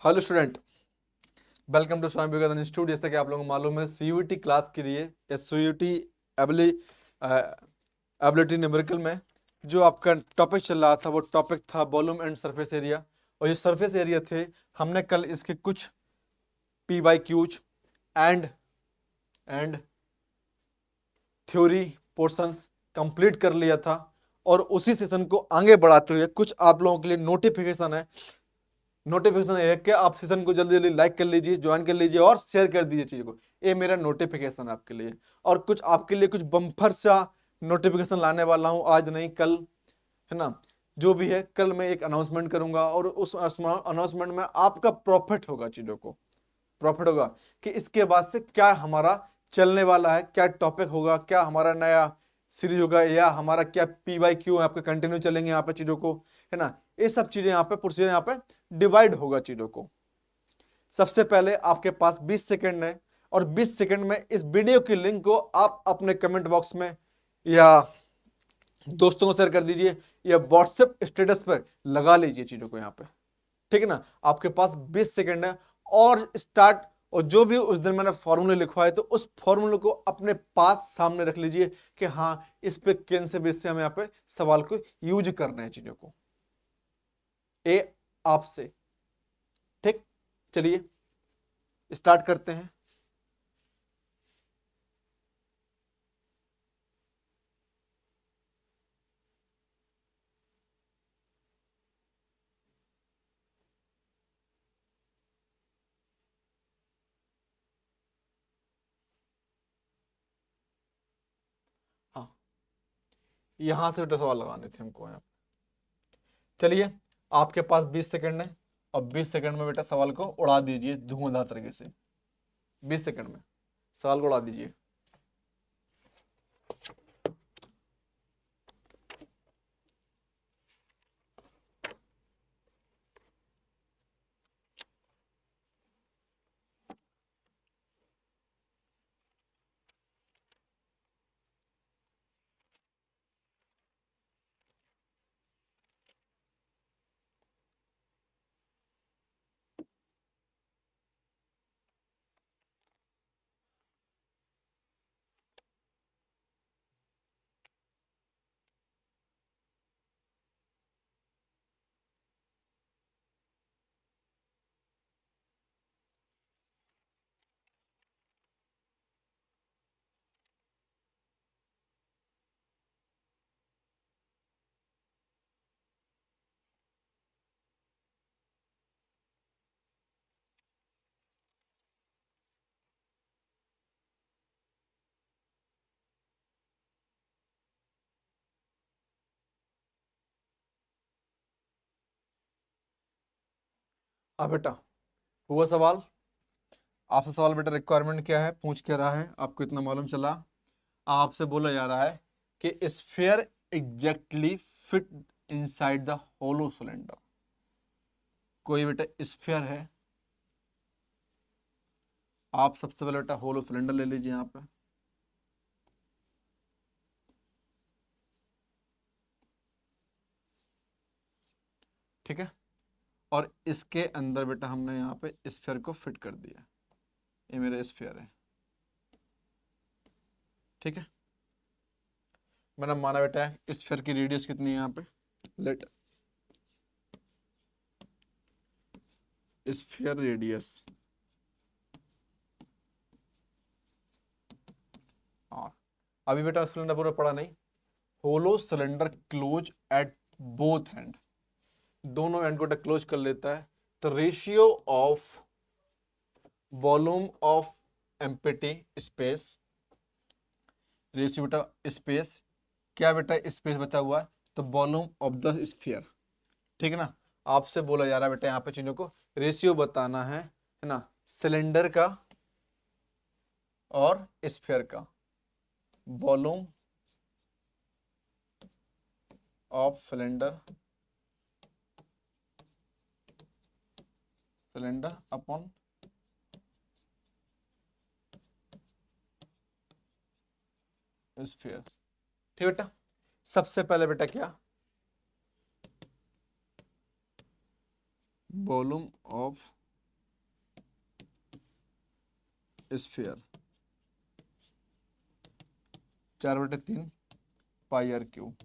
Hello student, welcome to Swami Vivekananda institute. जैसा कि आप लोगों को मालूम है, सीयूटी क्लास के लिए या सीयूटी एबिलिटी न्यूमेरिकल में जो आपका टॉपिक चल रहा था वो टॉपिक था वॉल्यूम एंड सरफेस एरिया। और ये सरफेस एरिया थे, हमने कल इसके कुछ P Y Qs and theory portions complete कर लिया था। और उसी सेशन को आगे बढ़ाते हुए कुछ आप लोगों के लिए नोटिफिकेशन है कि आप सेशन को जल्दी जल्दी लाइक कर लीजिए, ज्वाइन कर लीजिए और शेयर कर दीजिए चीज़ को। ये मेरा नोटिफिकेशन है आपके लिए। और कुछ आपके लिए कुछ बम्पर सा नोटिफिकेशन लाने वाला हूँ, आज नहीं कल, है ना। जो भी है, कल मैं एक अनाउंसमेंट करूंगा और उस अनाउंसमेंट में आपका प्रॉफिट होगा, चीज़ों को प्रॉफिट होगा कि इसके बाद से क्या हमारा चलने वाला है, क्या टॉपिक होगा, क्या हमारा नया सीरीज होगा, या हमारा क्या पी वाई क्यू आपके कंटिन्यू चलेंगे यहाँ पे चीज़ों को, है ना। ये सब चीज़ें यहाँ पे प्रोसीजर यहाँ पे डिवाइड होगा चीज़ों को। सबसे पहले आपके पास 20 सेकंड है और 20 सेकंड में इस वीडियो की लिंक को आप अपने कमेंट बॉक्स में या दोस्तों को शेयर कर दीजिए या व्हाट्सएप स्टेटस पर लगा लीजिए चीज़ों को यहाँ पे, ठीक है ना। आपके पास 20 सेकंड है और स्टार्ट। और जो भी उस दिन मैंने फॉर्मूले लिखवाए तो उस फॉर्मूले को अपने पास सामने रख लीजिए कि हाँ, इस पे केन से बेस से हमें यहाँ पे सवाल को यूज करना है चीजों को। ए आपसे, ठीक। चलिए स्टार्ट करते हैं। हाँ, यहां से बेटा सवाल लगाने थे हमको यहाँ। चलिए, आपके पास 20 सेकंड है और 20 सेकंड में बेटा सवाल को उड़ा दीजिए धुआंधार तरीके से। 20 सेकंड में सवाल को उड़ा दीजिए। हाँ बेटा, हुआ सवाल। आपसे सवाल बेटा, रिक्वायरमेंट क्या है, पूछ क्या रहा है, आपको इतना मालूम चला। आपसे बोला जा रहा है कि sphere exactly fit inside the hollow cylinder. कोई बेटा स्फीयर है, आप सबसे पहले बेटा होलो सिलेंडर ले लीजिए यहाँ पे, ठीक है। और इसके अंदर बेटा हमने यहाँ पे स्फीयर को फिट कर दिया। ये मेरा स्फीयर है, ठीक है। मैंने माना बेटा स्फीयर की रेडियस कितनी है यहाँ पे, लेट स्फीयर रेडियस और अभी बेटा सिलेंडर पूरा पड़ा नहीं। Hollow cylinder close at both end, दोनों एंड को क्लोज कर लेता है। तो ratio of volume of empty space, ratio बेटा स्पेस, क्या बेटा स्पेस बचा हुआ है तो वॉल्यूम ऑफ द स्फीयर, ठीक है ना। आपसे बोला जा रहा है बेटा यहाँ पे चीजों को रेशियो बताना है ना, सिलेंडर का और स्फीयर का volume of cylinder upon sphere, ठीक बेटा। सबसे पहले बेटा क्या, volume of sphere 4/3 pi r cube.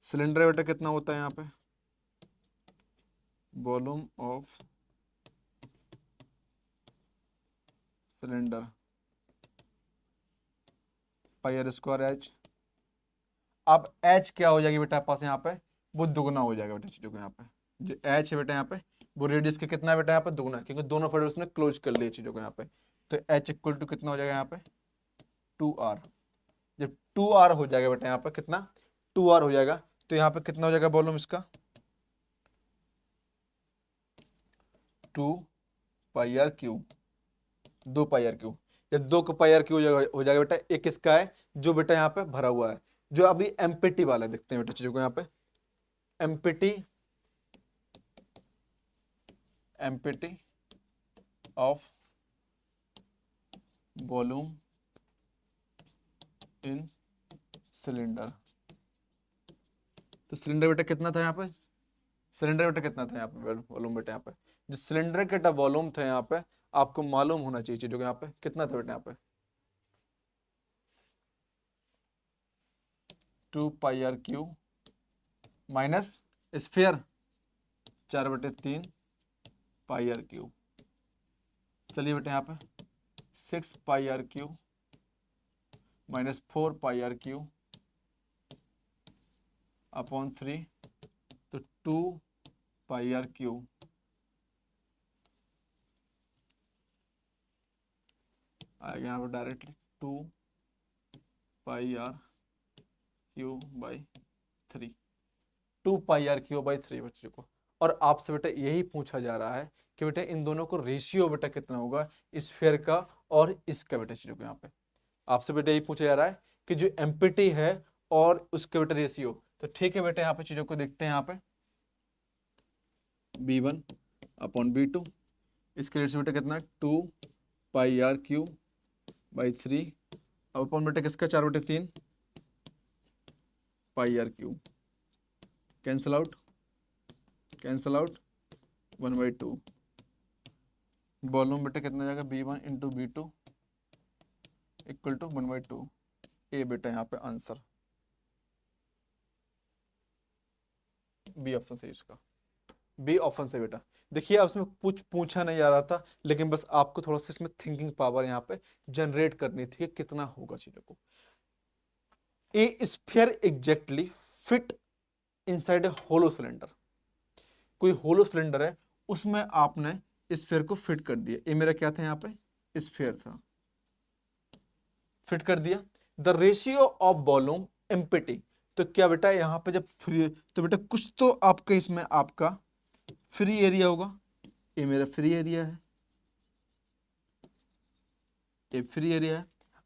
Cylinder बेटा कितना होता है यहाँ पे, volume of cylinder pi r square h. अब एच क्या हो जाएगी बेटा पास यहाँ पे, वो दुगना हो जाएगा बेटा चीजों को। यहाँ पे जो एच है बेटा यहाँ पे वो रेडियस के कितना है बेटा यहाँ पे, दुगना, क्योंकि दोनों फेडर उसने क्लोज कर लिया चीजों को यहाँ पे। तो एच इक्वल टू कितना हो जाएगा यहाँ पे 2r। जब 2r हो जाएगा बेटा यहाँ पे कितना 2r हो जाएगा, तो यहाँ पे कितना हो जाएगा वॉल्यूम इसका 2 pi r cube, 2 pi r cube. जब 2 पाई आर क्यूब हो जाएगा बेटा, एक किसका है जो बेटा यहाँ पे भरा हुआ है, जो अभी एम्पिटी वाला है। देखते हैं बेटा चीजों को यहाँ पे, empty of volume in cylinder. तो सिलेंडर बेटा कितना था यहाँ पे, सिलेंडर बेटा कितना था यहाँ पे वॉल्यूम बेटा यहाँ पे, जो सिलेंडर का वॉल्यूम था यहाँ पे आपको मालूम होना चाहिए चीजों को। यहाँ पे कितना था बेटा यहाँ पे 2 pi r cube minus sphere 4/3 pi r cube. चलिए बेटा यहाँ पे 6 pi r cube minus 4 pi r cube upon 3, तो 2 पाई आर क्यूब आएगा यहाँ पर directly 2 pi r cube by 3, 2 pi r cube by 3 बच्चों को। और आपसे बेटा यही पूछा जा रहा है कि बेटा इन दोनों को रेशियो बेटा कितना होगा, स्फीयर का और इसका बेटा चीजों को। यहाँ पे आपसे बेटा यही पूछा जा रहा है कि जो एम्पिटी है और उसके बेटा रेशियो। तो ठीक है बेटा यहाँ पे चीजों को देखते हैं। यहाँ पे b1 अपॉन b2, इसके रेशियो बेटा कितना 2 pi r cube by 3 upon बेटा किसका 4/3 pi r cube. Cancel out 1/2। Volume बेटा कितना जाएगा b1 into b2 equal to 1/2। ए बेटा यहाँ पे आंसर बी ऑप्शन सही, इसका बी ऑप्शन से बेटा। देखिए अब उसमें कुछ पूछा नहीं जा रहा था, लेकिन बस आपको थोड़ा सा इसमें थिंकिंग पावर यहाँ पे जनरेट करनी थी कि कितना होगा चीजों को। A sphere exactly fit inside a hollow cylinder. कोई होलो सिलेंडर है, उसमें आपने स्फीयर को फिट कर दिया। ये मेरा क्या था यहाँ पे स्फीयर था, फिट कर दिया। The ratio of volume empty, तो क्या बेटा यहाँ पे जब फ्री, तो बेटा कुछ तो आपका इसमें आपका फ्री एरिया होगा। ये मेरा फ्री एरिया है, ये फ्री एरिया है।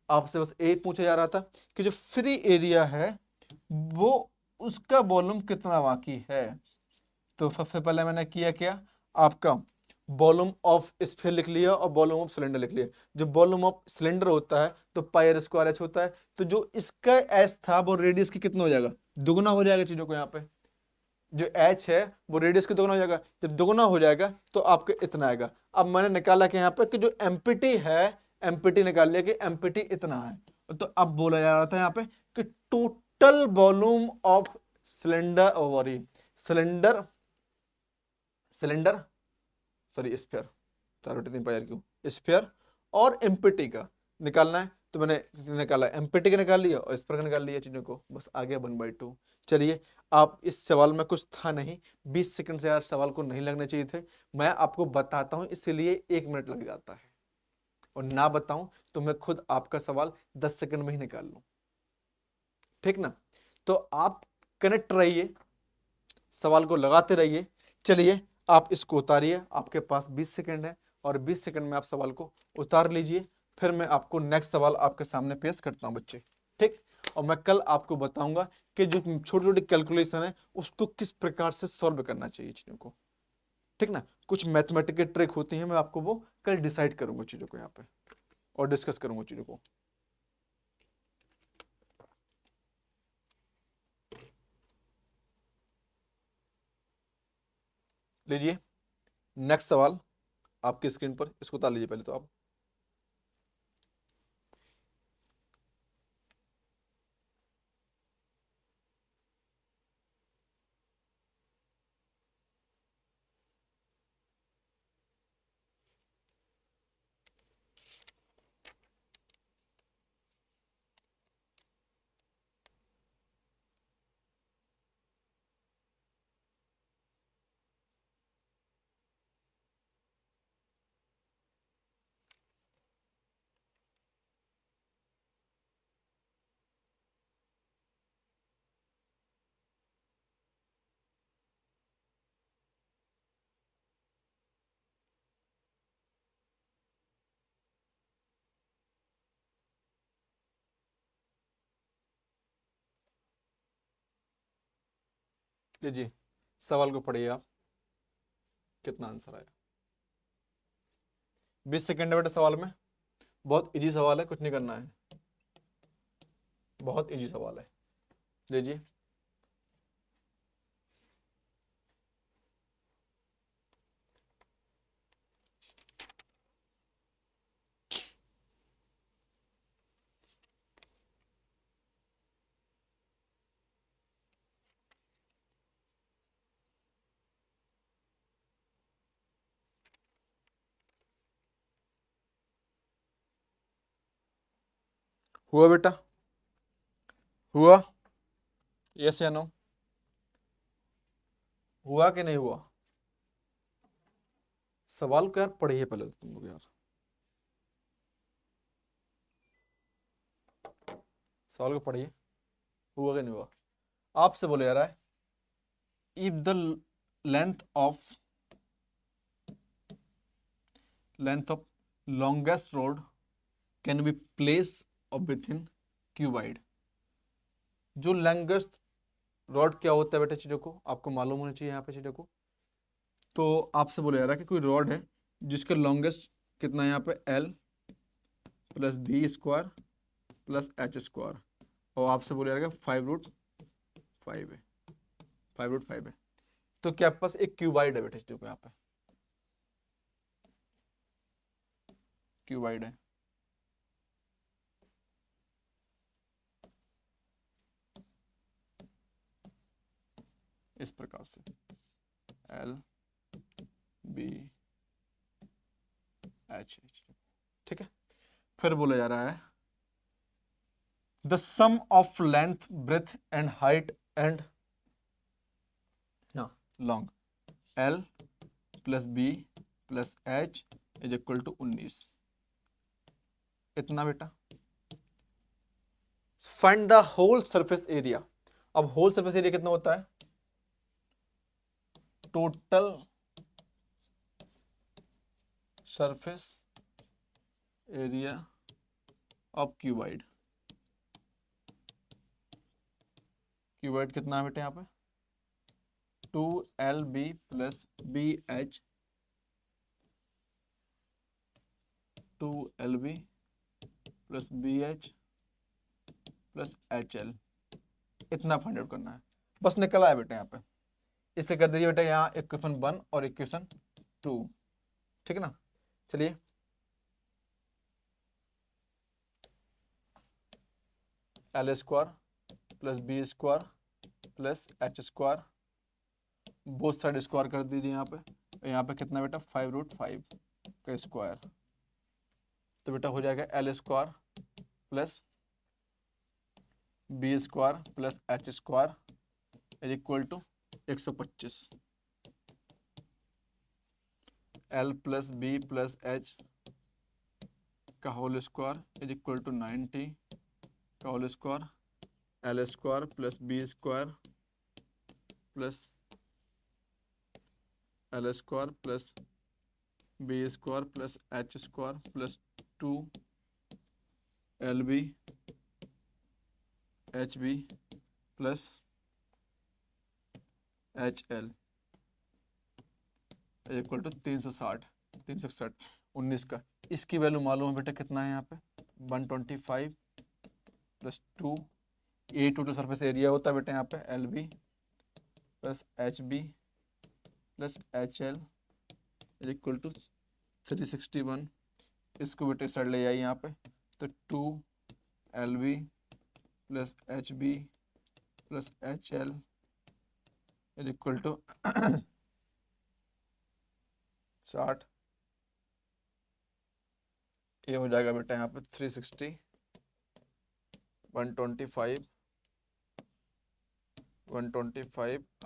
आपसे बस ये पूछा जा रहा था कि जो फ्री एरिया है वो उसका वॉल्यूम कितना बाकी है। तो सबसे पहले मैंने किया क्या, आपका वॉल्यूम ऑफ स्फीयर लिख लिया और वॉल्यूम ऑफ सिलेंडर लिख लिया। जो वॉल्यूम ऑफ सिलेंडर होता है तो पाई आर स्क्वायर एच होता है, तो जो इसका एच था वो रेडियस की कितना हो जाएगा, दुगुना हो जाएगा चीजों को। यहाँ पे जो एच है वो रेडियस की दुगुना हो जाएगा। जब दुगुना हो जाएगा तो आपके इतना आएगा। अब मैंने निकाला कि यहाँ पे कि जो एम्पिटी है, एम्पिटी निकाल लिया कि एम्पिटी इतना है। तो अब बोला जा रहा था यहाँ पे कि total volume of cylinder cylinder cylinder sorry sphere 4/3 pi r cube sphere और एम्पिटी का निकालना है। तो मैंने निकाला, एम्पिटी का निकाल लिया और स्फीयर का निकाल लिया चीजों को, बस आ गया 1/2। चलिए आप इस सवाल में कुछ था नहीं, 20 सेकंड से यार सवाल को नहीं लगने चाहिए थे। मैं आपको बताता हूं इसीलिए 1 मिनट लग जाता है, और ना बताऊं तो मैं खुद आपका सवाल 10 सेकंड में ही निकाल लूं, ठीक ना। तो आप कनेक्ट रहिए, सवाल को लगाते रहिए। चलिए आप इसको उतारिए, आपके पास 20 सेकंड है और 20 सेकंड में आप सवाल को उतार लीजिए। फिर मैं आपको नेक्स्ट सवाल आपके सामने पेश करता हूं बच्चे, ठीक। और मैं कल आपको बताऊंगा कि जो छोटी छोटी कैलकुलेशन है उसको किस प्रकार से सॉल्व करना चाहिए चीजों को, ठीक ना। कुछ मैथमेटिकल ट्रिक होती है, मैं आपको वो कल डिसाइड करूंगा चीजों को यहाँ पे और डिस्कस करूंगा चीजों को। लीजिए नेक्स्ट सवाल आपकी स्क्रीन पर, इसको उतार लीजिए पहले तो आप। लीजिए सवाल को पढ़िए आप, कितना आंसर आया। 20 सेकेंड है बेटा सवाल में, बहुत इजी सवाल है, कुछ नहीं करना है, बहुत इजी सवाल है। लीजिए हुआ बेटा, हुआ, यस या नो, हुआ कि नहीं हुआ? सवाल को यार पढ़िए पहले तो तुम लोग यार, सवाल को पढ़िए, हुआ कि नहीं हुआ? आपसे बोले जा रहा है if the length of longest road can be place of with in cuboid. जो लॉन्गेस्ट रॉड क्या होता है बेटा, चीजों को आपको मालूम होना चाहिए यहाँ पे चीजों को। तो आपसे बोला जा रहा है कि कोई रॉड है जिसका लॉन्गेस्ट कितना है यहाँ पे, l plus b square plus h square, और आपसे बोला जा रहा है 5√5 है, 5√5 है। तो क्या आपके पास एक क्यूबाइड है बेटा, चीजों को यहाँ पे क्यूबाइड है। इस प्रकार से एल बी एच, ठीक है। फिर बोला जा रहा है the sum of length breadth and height and long l plus b plus h is equal to 19। इतना बेटा। Find the whole surface area. अब होल सरफेस एरिया कितना होता है, total surface area of cuboid. Cuboid कितना है बेटे यहाँ पे, 2LB plus BH, 2LB plus BH plus HL, इतना फाइंड आउट करना है। बस निकला है बेटे यहाँ पे, इससे कर दीजिए बेटा यहाँ इक्वेशन 1 और इक्वेशन 2, ठीक है ना। चलिए l square plus b square plus h square, both side square कर दीजिए यहाँ पे कितना बेटा, 5√5 का स्क्वायर। तो बेटा हो जाएगा l square plus b square plus h square is equal to 125, l plus b plus h का whole square is equal to 90 का whole square, l square plus b square plus l square plus b square plus h square plus 2LB HB plus HL equal to 360, 19 का। इसकी value मालूम है बेटा कितना है यहाँ पे, 125 plus 2, a total surface area होता है बेटा यहाँ पे LB plus HB plus HL is equal to 361। इसको बेटे साइड ले आइए यहाँ पे, तो 2LB plus HB plus HL is equal to 60। ये हो जाएगा बेटा यहाँ पे 360, 125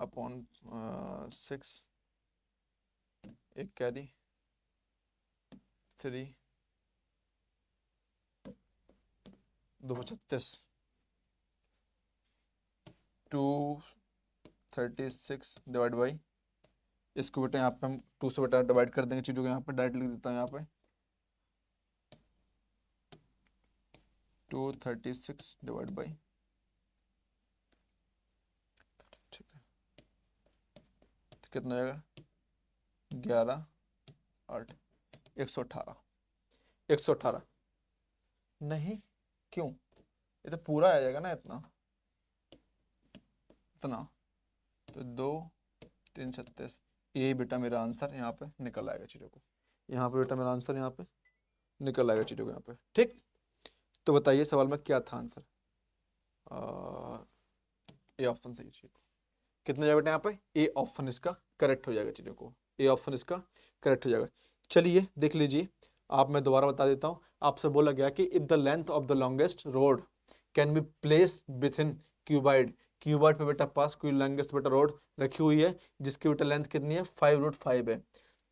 अपॉन 6, एक कैरी 3, 236, 236 डिवाइड बाई, इसको बेटा यहाँ पे हम 2 से बेटा डिवाइड कर देंगे चीज़ों को, यहाँ पे डायरेक्ट लिख देता हूँ यहाँ पे 236 डिवाइड बाई, ठीक है, कितना हो जाएगा 11 8 118 118 नहीं, क्यों, ये तो पूरा आ जाएगा ना इतना इतना, तो 2 3 36, यही बेटा मेरा आंसर यहाँ पे निकल आएगा चीज़ों को, यहाँ पे बेटा मेरा आंसर यहाँ पे निकल आएगा चीज़ों को यहाँ पे। ठीक, तो बताइए सवाल में क्या था आंसर, ए ऑप्शन सही चीज़ को कितना जाएगा बेटा यहाँ पे, ए ऑप्शन इसका करेक्ट हो जाएगा चीज़ों को, ए ऑप्शन इसका करेक्ट हो जाएगा। चलिए देख लीजिए, आप मैं दोबारा बता देता हूँ, आपसे बोला गया कि if the length of the longest road can be placed with in cuboid, cuboid पे बेटा पास कोई लॉन्गेस्ट बेटा रोड रखी हुई है जिसकी बेटा लेंथ कितनी है 5√5 है,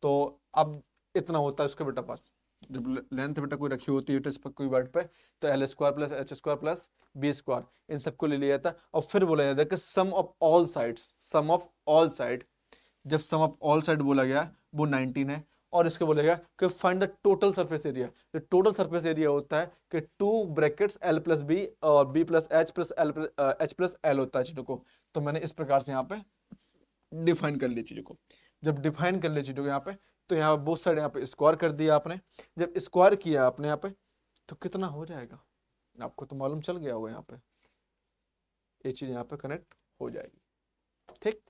तो अब इतना होता है उसका बेटा पास, जब लेंथ बेटा कोई रखी होती है इस पर कोई वर्ड पे, तो L² + H² + B² इन सबको ले लिया जाता है, और फिर बोला जाता है कि sum of all sides, sum of all side, जब सम ऑफ ऑल साइड बोला गया वो 19 है, और इसके बोलेगा कि find the total surface area, जो टोटल सरफेस एरिया होता है कि 2 ब्रैकेट्स L + B और B + H + L H + L होता है चीज़ों को, तो मैंने इस प्रकार से यहाँ पे डिफाइन कर लिया चीज़ों को, जब डिफाइन कर लिया चीज़ों को यहाँ पे, तो यहाँ बोथ साइड यहाँ पे स्क्वायर कर दिया आपने, जब स्क्वायर किया आपने यहाँ पे तो कितना हो जाएगा, आपको तो मालूम चल गया होगा, यहाँ पे ये चीज़ यहाँ पे कनेक्ट हो जाएगी। ठीक,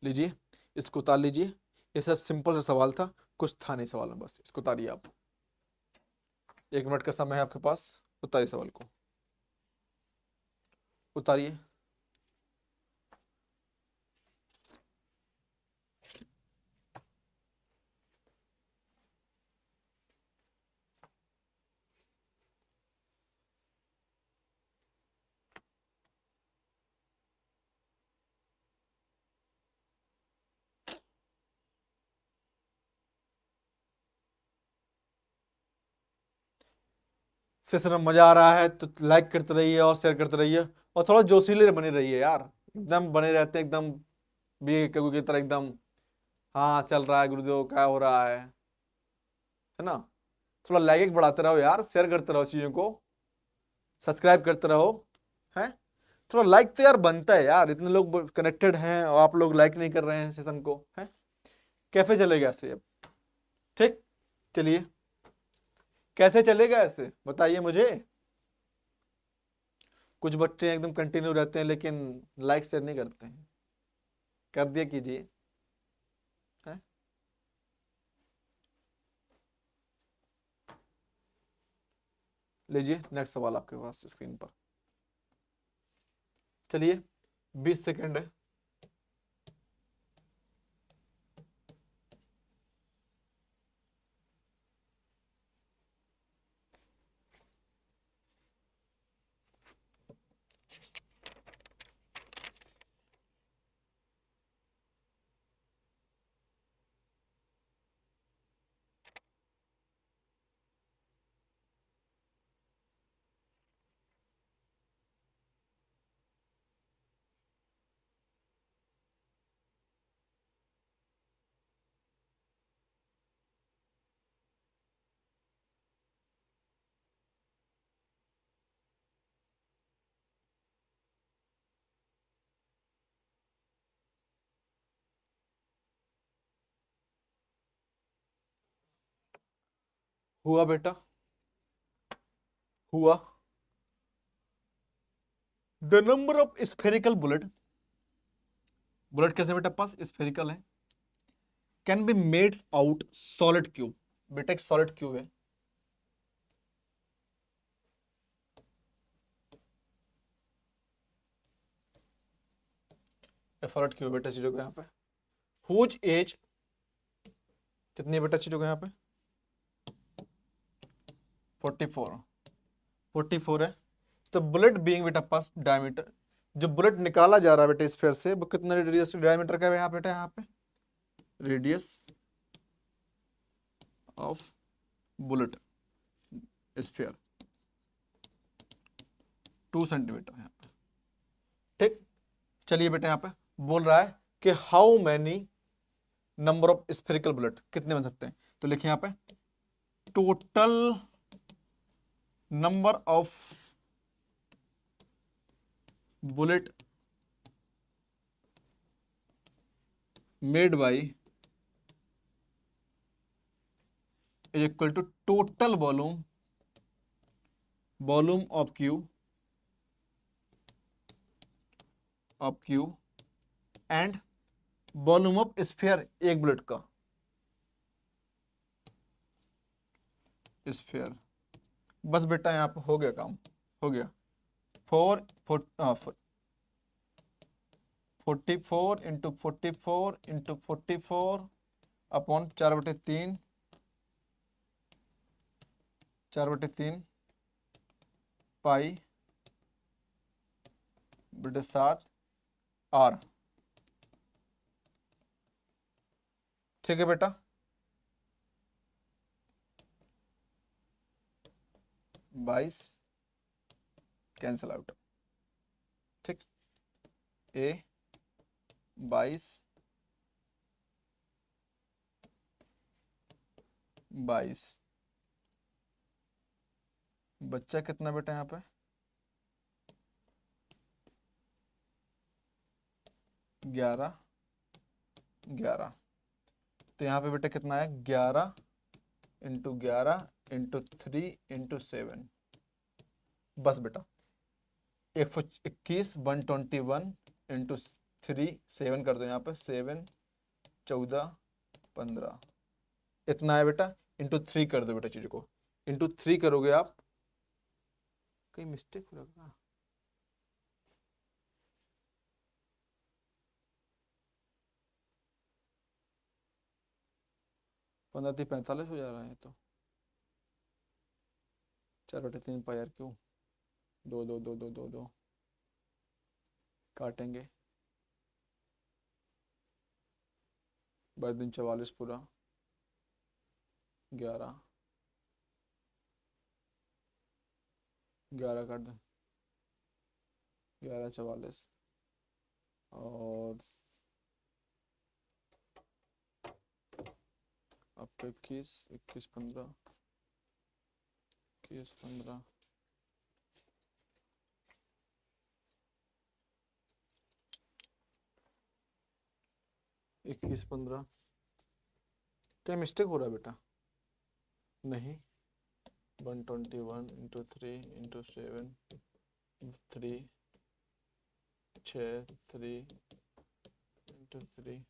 लीजिए इसको उतार लीजिए, ये सब सिंपल सा सवाल था, कुछ था नहीं सवाल में, बस इसको उतारिए आप, 1 मिनट का समय है आपके पास, उतारिए सवाल को, उतारिए। सेशन में मजा आ रहा है तो लाइक करते रहिए और शेयर करते रहिए, और थोड़ा जोशीले बने रहिए यार, एकदम बने रहते हैं एकदम बी की तरह एकदम, हाँ चल रहा है गुरुदेव क्या हो रहा है ना, थोड़ा लाइक बढ़ाते रहो यार, शेयर करते रहो चीजों को, सब्सक्राइब करते रहो, हैं थोड़ा लाइक तो यार बनता है यार, इतने लोग कनेक्टेड हैं और आप लोग लाइक नहीं कर रहे हैं सेशन को, हैं कैसे चलेगा ऐसे अब। ठीक, चलिए कैसे चलेगा ऐसे बताइए मुझे, कुछ बच्चे एकदम कंटिन्यू रहते हैं लेकिन लाइक शेयर नहीं करते हैं, कर दिया कीजिए, हैं लीजिए नेक्स्ट सवाल आपके पास स्क्रीन पर, चलिए 20 सेकंड है, हुआ बेटा, हुआ, the number of spherical bullet, bullet कैसे बेटा पास स्फेरिकल है, can be made out solid cube, बेटा एक सॉलिड क्यूब है, सॉलिड क्यूब बेटा चीजों को यहाँ पे, हुज एज कितनी बेटा चीजों को यहाँ पे 44, 44 है, तो बुलेट बीइंग बेटा पास डायमीटर, जो बुलेट निकाला जा रहा है बेटा स्फीयर से वो कितना रेडियस डायमीटर का है यहाँ बेटा, यहाँ पे radius of bullet sphere 2 centimetre यहाँ पे। ठीक, चलिए बेटा यहाँ पे बोल रहा है कि how many number of spherical bullet, कितने बन सकते हैं, तो लिखिए यहाँ पे total number of bullet made by is equal to total volume of cube and volume of sphere, एक बुलेट का स्फीयर। बस बेटा यहाँ पे हो गया काम, हो गया। 44 इंटू 44 अपॉन 4/3 पाई बटे 7 आर। ठीक है बेटा, 22 कैंसल आउट। ठीक, ए 22 बच्चा कितना बेटा यहाँ पे 11। तो यहाँ पे बेटा कितना है 11 इंटू 11 इंटू 3 इंटू 7। बस बेटा 121 121 इंटू 3 7 कर दो यहाँ पे 7 14 15 इतना है बेटा। इंटू 3 कर दो बेटा, चीज को इंटू 3 करोगे आप, कहीं मिस्टेक हो रहा 15 3 45 हो जा रहा है तो 4/3 पाई आर क्यों 2 2 2 2 2 2 काटेंगे 22 44 पूरा 11 काट दो 11 44 और आपका 21 15 21 15 21 15 क्या मिस्टेक हो रहा है बेटा? नहीं 121 इंटू 3 इंटू 7 3 6 3 इंटू 3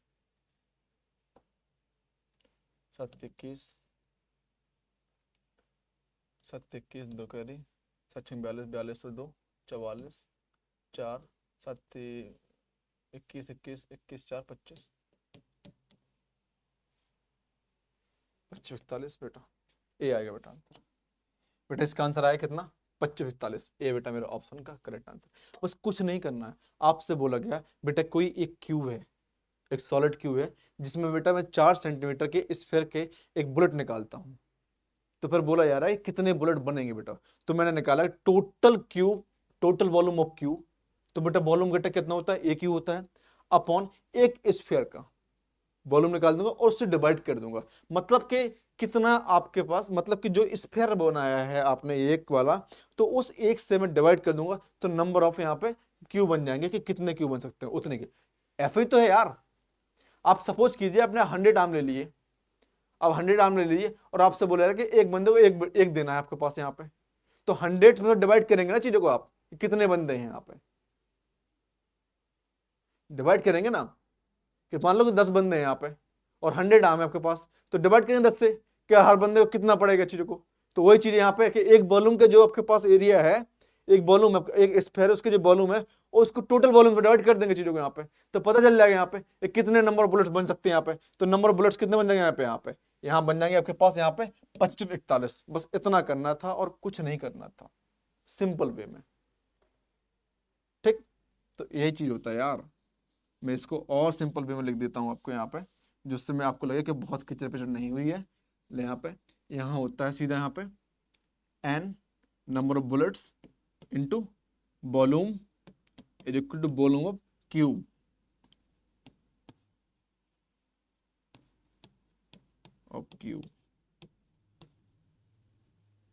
7 21 2 करी 7 42 42 से 2 44 4 7 21 21 21 4 25 45 बेटा ए आएगा बेटा आंसर। बेटा इसका आंसर आया कितना 25 ए बेटा मेरा ऑप्शन का करेक्ट आंसर। बस कुछ नहीं करना है, आपसे बोला गया बेटा कोई एक क्यूब है, एक सॉलिड क्यूब है जिसमें बेटा मैं 4 सेंटीमीटर के स्फीयर के एक बुलेट निकालता हूं। तो फिर बोला जा रहा है कितने बुलेट बनेंगे बेटा, तो मैंने निकाला total cube, total volume of cube. तो बेटा वॉल्यूम बेटा कितना होता है, एक ही होता है, अपॉन एक स्फीयर का वॉल्यूम निकाल दूंगा और उससे डिवाइड कर दूंगा। मतलब कि कितना आपके पास, मतलब कि जो स्फीयर बनाया है आपने एक वाला, तो उस एक से मैं डिवाइड कर दूंगा तो नंबर ऑफ यहाँ पे क्यूब बन जाएंगे कि कितने क्यूब बन सकते हैं उतने के। ऐसा ही तो है यार। आप सपोज कीजिए आपने 100 आम ले लिए, अब 100 आम ले लीजिए और आपसे बोला कि एक बंदे को एक देना है आपके पास यहाँ पे, तो 100 में डिवाइड करेंगे ना चीजों को आप, कितने बंदे हैं यहाँ पे डिवाइड करेंगे ना, कि मान लो कि 10 बंदे हैं यहाँ पे और 100 आम है आपके पास, तो डिवाइड करेंगे 10 से, क्या हर बंदे को कितना पड़ेगा चीजों को। तो वही चीज यहाँ पे कि एक वॉल्यूम के जो आपके पास एरिया है, एक वॉल्यूम है, एक स्फीयर उसके जो वॉल्यूम है उसको टोटल वॉल्यूम से डिवाइड कर देंगे चीजों को यहाँ पे, तो पता चल जाएगा यहाँ पे कितने नंबर ऑफ बुलेट्स बन सकते हैं यहाँ पे। तो नंबर ऑफ बुलेट्स कितने बन जाएंगे यहाँ बन जाएंगे आपके पास यहाँ पे 25 41। बस इतना करना था और कुछ नहीं करना था, सिंपल वे में। ठीक, तो यही चीज होता है यार। मैं इसको और सिंपल वे में लिख देता हूँ आपको यहाँ पे, जिससे मैं आपको लगे कि बहुत किचर पिचर नहीं हुई है। यहाँ होता है सीधा यहाँ पे n number of bullets into volume is equal to volume of cube.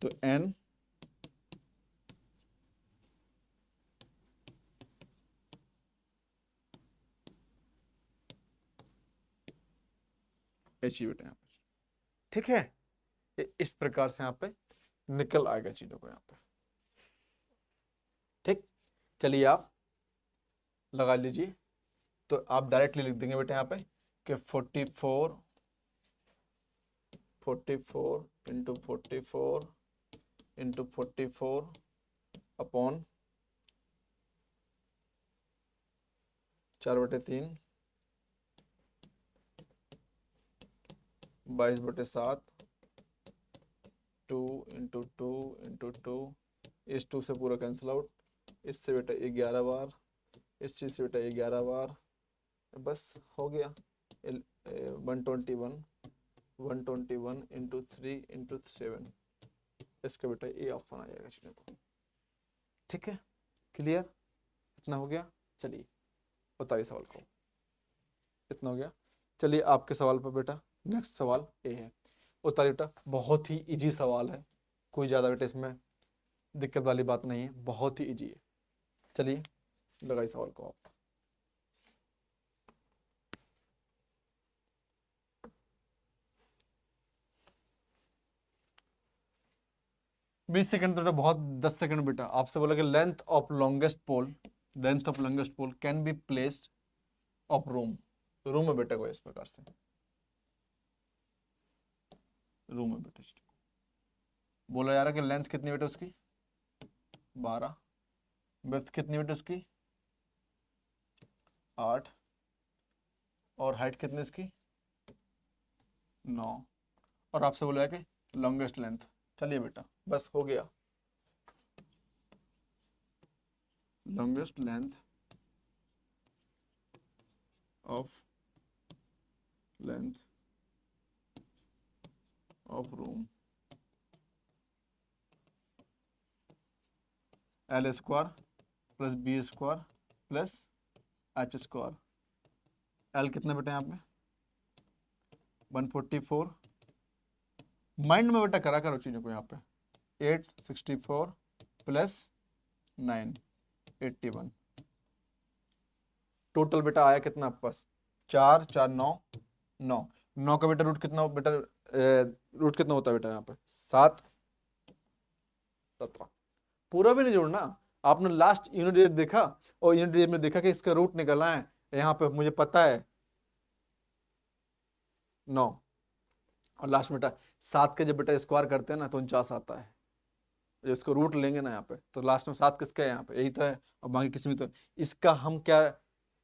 तो n He बेटा यहाँ पे, ठीक है। इस प्रकार से यहाँ पे निकल आएगा चीजों को यहाँ पे, ठीक। चलिए आप लगा लीजिए, तो आप डायरेक्टली लिख देंगे बेटा यहाँ पे कि 44 into 44 into 44 upon 4/3 22/7 2 into 2 into 2, इस 2 से पूरा कैंसिल आउट, इससे बेटा 11 बार, इस चीज से बेटा 11 बार, बस हो गया। 121 इंटू 3 इंटू 7, इसका बेटा ये ऑप्शन आ जाएगा चीज़ों को, ठीक है। क्लियर, इतना हो गया। चलिए उतारिए सवाल को, इतना हो गया। चलिए आपके सवाल पर बेटा नेक्स्ट सवाल ये है, उतारिए बेटा। बहुत ही इजी सवाल है, कोई ज़्यादा बेटा इसमें दिक्कत वाली बात नहीं है, बहुत ही इजी है। चलिए लगाइए सवाल को आप। बीस सेकंड तो बेटा बहुत, 10 सेकंड बेटा। आपसे बोला कि length of longest pole can be placed of room में बेटा को इस प्रकार से, रूम में बेटा बोला जा रहा है कि लेंथ कितनी बेटा उसकी 12, विड्थ कितनी बेटा उसकी 8, और हाइट कितनी इसकी 9, और आपसे बोला है कि लॉन्गेस्ट लेंथ। चलिए बेटा बस हो गया, longest length of room L square plus b square plus h square. L कितना बेटा यहाँ पे 144, माइंड में बेटा करा करो चीजों को यहाँ पे, 864 प्लस 981, टोटल बेटा आया कितना आपके पास 4 4 9 9 9 का बेटा रूट कितना बेटा, रूट कितना होता है बेटा यहाँ पे 7 17। पूरा भी नहीं जोड़ना, आपने लास्ट यूनिट डेट देखा और यूनिट डेट में देखा कि इसका रूट निकलना है, यहाँ पे मुझे पता है 9, और लास्ट बेटा 7 के जब बेटा स्क्वायर करते हैं ना तो 49 आता है, जो इसको रूट लेंगे ना यहाँ पे तो लास्ट में 7 किसका है यहाँ पे, यही तो है, और बाकी किसी में तो इसका हम क्या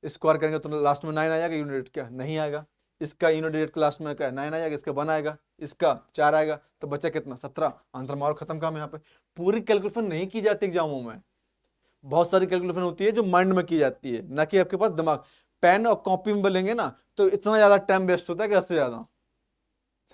स्क्वायर करेंगे तो लास्ट में 9 आएगा, यूनिट क्या नहीं आएगा, इसका यूनिट डेट के लास्ट में क्या 9 आएगा, इसका 1 आएगा, इसका 4 आएगा, तो बचा कितना 17, आंसर मारो खत्म काम। यहाँ पे पूरी कैलकुलेशन नहीं की जाती एग्जामों में, बहुत सारी कैलकुलेशन होती है जो माइंड में की जाती है, ना कि आपके पास दिमाग। पेन और कॉपी में बोलेंगे ना तो इतना ज्यादा टाइम वेस्ट होता है कि इससे ज्यादा,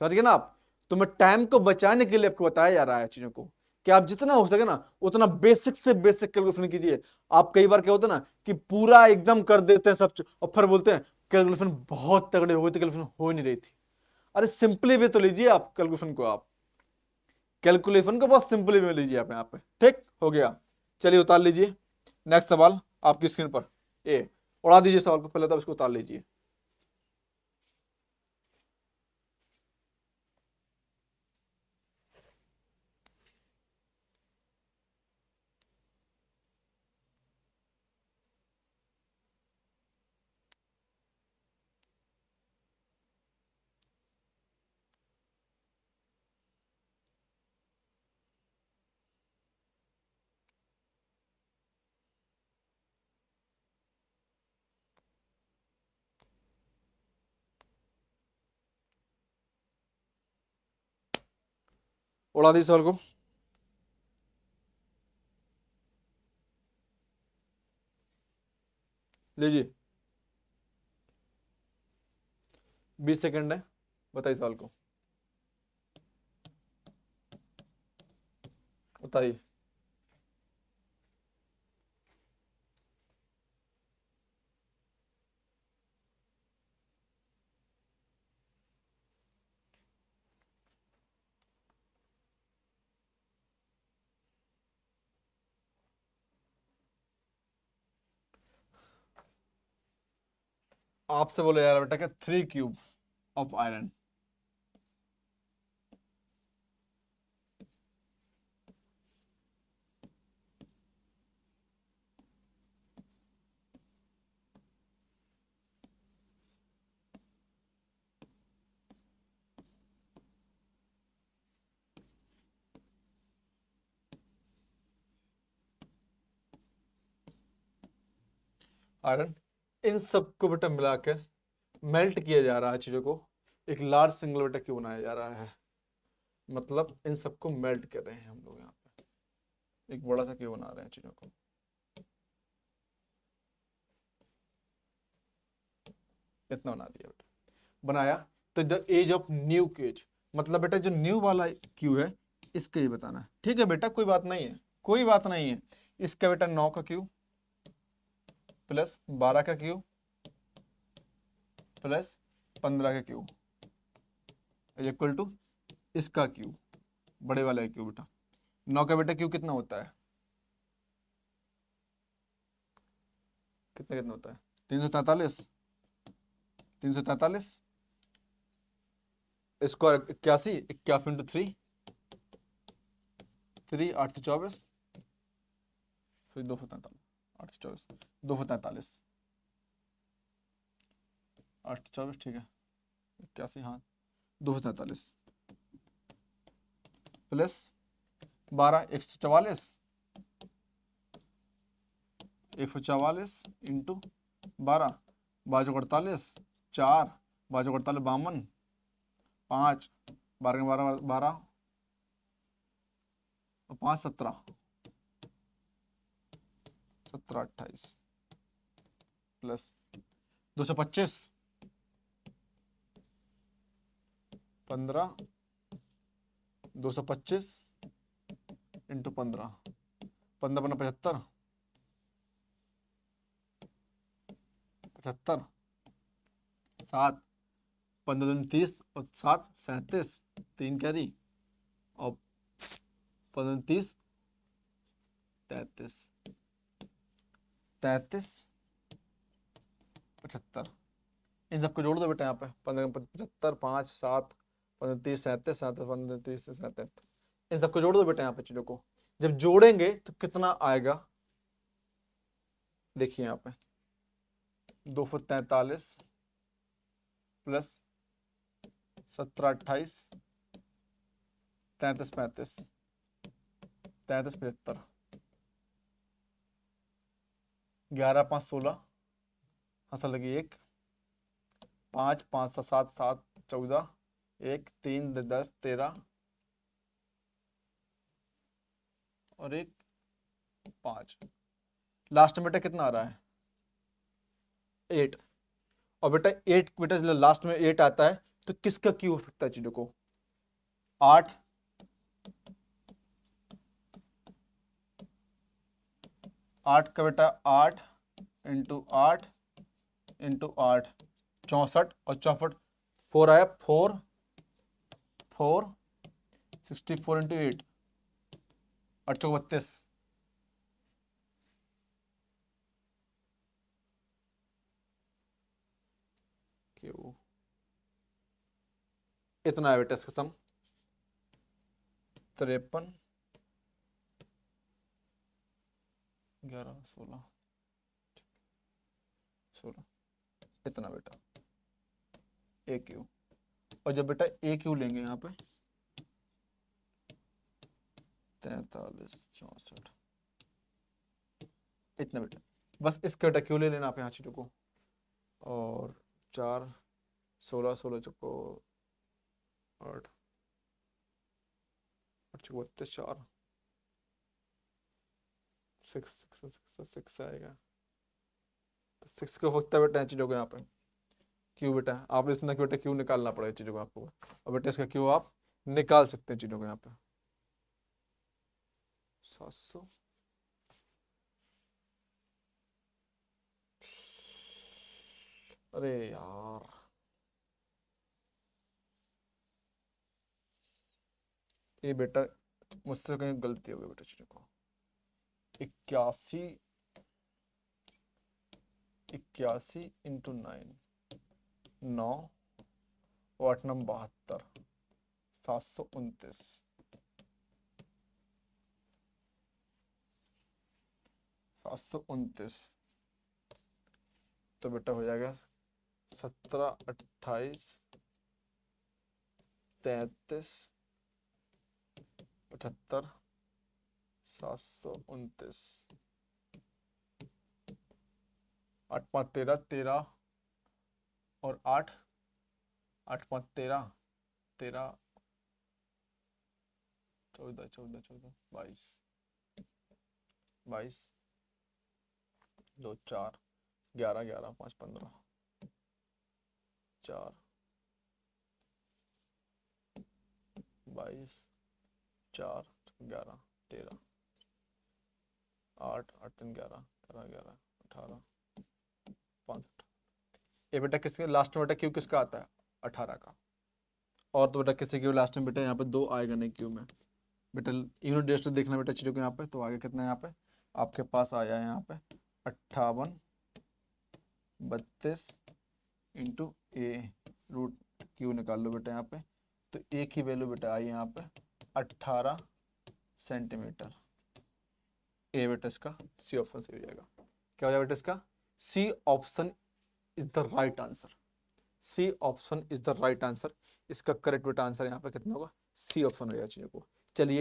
समझ गए ना आप। तो मैं टाइम को बचाने के लिए आपको बताया जा रहा है चीजों को कि आप जितना हो सके ना उतना बेसिक से बेसिक कैलकुलेशन कीजिए। आप कई बार क्या होता है ना कि पूरा एकदम कर देते हैं सब और फिर बोलते हैं कैलकुलेशन बहुत तगड़े हो गए थे, कैलकुलेशन हो नहीं रही थी। अरे सिंपली भी तो लीजिए आप कैलकुलेशन को, आप कैलकुलेशन को बहुत सिंपली में लीजिए आप यहाँ पे, ठीक हो गया। चलिए उतार लीजिए नेक्स्ट सवाल आपकी स्क्रीन पर, ए उड़ा दीजिए सवाल को, पहले तो इसको उतार लीजिए। उड़ा दीजिए सवाल को, लीजिए 20 सेकंड है, बताइए सवाल को, बताइए। आपसे बोले यार बेटा कि 3 क्यूब ऑफ आयरन आयरन, इन सबको बेटा मिलाकर मेल्ट किया जा रहा है चीजों को, एक लार्ज सिंगल बेटा क्यों बनाया जा रहा है, मतलब इन सबको मेल्ट कर रहे हैं हम लोग यहाँ पे, एक बड़ा सा क्यों बना रहे हैं चीजों को। इतना बना दिया बेटा, बनाया। तो the edge of new cage, मतलब बेटा जो न्यू वाला क्यू है इसका ही बताना है। ठीक है बेटा, कोई बात नहीं है, कोई बात नहीं है। इसका बेटा 9 का क्यू प्लस 12 का क्यू प्लस 15 का क्यू इज इक्वल टू इसका क्यू, बड़े वाला क्यू बेटा। 9 का बेटा क्यू कितना होता है, कितना कितना होता है, 343, 343 स्क्वायर 81, 81 इंटू 3, 3 8 से 24, फिर 2 43, 8 से 24, 2 43, 8 से 24, ठीक है 81, हाँ 2 43 प्लस 12 144, 144 इंटू 12, 12 4, 12 52, 5, 12 12 12 और 5 17, 17 28 प्लस 225, 15, 225 इंटू 15, 15 75, 75, 7, 15 दूनी 30 और 7 37, 3 कैरी और 15 30 33, 33 75, इन सबको जोड़ दो बेटा यहाँ पे, 15 75 5 7 15 30 37 7 15 30 37, इन सबको जोड़ दो बेटा यहाँ पे चीजों को। जब जोड़ेंगे तो कितना आएगा, देखिए यहाँ पे 243 प्लस 17 28 33 35 33 75, 11 5 16, हंसा लगी 1, 5 5 7 7 14, 1 3 10 13 और 1 5, लास्ट में बेटा कितना आ रहा है 8, और बेटा 8 बेटा लास्ट में 8 आता है तो किसका क्यू हो सकता है चीजों को, 8 8 का बेटा 8 इंटू 8 इंटू 8 64 और 64 4 आया 4 4 64 इंटू 8 8 32, क्यों इतना है बेटा इसका सम 53 11 16 16, इतना बेटा ए क्यू। और जब बेटा ए क्यू लेंगे यहाँ पे 43 64, इतना बेटा, बस इसका बेटा क्यू ले लेना आप यहाँ चीजों को, और 4 16 16 चुको 8 8 चुको 32 4 6 आएगा, तो 6 का होता है बेटा चीजों को यहाँ पे क्यू बेटा, आप इसमें बेटा क्यू निकालना पड़ेगा चीजों को आपको, और बेटा इसका क्यू आप निकाल सकते हैं चीजों को यहाँ पे 700, अरे यार ये बेटा मुझसे कहीं गलती हो गई बेटा चीजों को, 81 81 इंटू 9 9 और 8 9 72, 729, 729, तो बेटा हो जाएगा 17 28 33 75 729, 8 5 13, 13 और 8, 8 5 13, 13 14 14 14 22 22 2 4 11 11 5 15 4 22 4 11 13 8 8 3 11 11 11 18 5 ये बेटा किसके लास्ट में बेटा क्यू किसका आता है 18 का। और तो बेटा किसी क्यू लास्ट में बेटा यहाँ पे 2 आएगा नहीं क्यू में बेटा। यूनिट डिजिटल देखना बेटा चीज़ों को यहाँ पे, तो आगे कितना है यहाँ पे आपके पास आया है यहाँ पे 58 32 इंटू ए रूट क्यू निकाल लो बेटा यहाँ पे। तो ए की वैल्यू बेटा आई यहाँ पे 18 सेंटीमीटर। ए बेटा इसका सी ऑप्शन सही हो जाएगा। क्या हो जाएगा बेटा इसका? C option is the right answer. C option is the right answer. इसका करेक्ट बेटा आंसर यहाँ पे कितना होगा? सी ऑप्शन हो जाएगा चीज़ों को। चलिए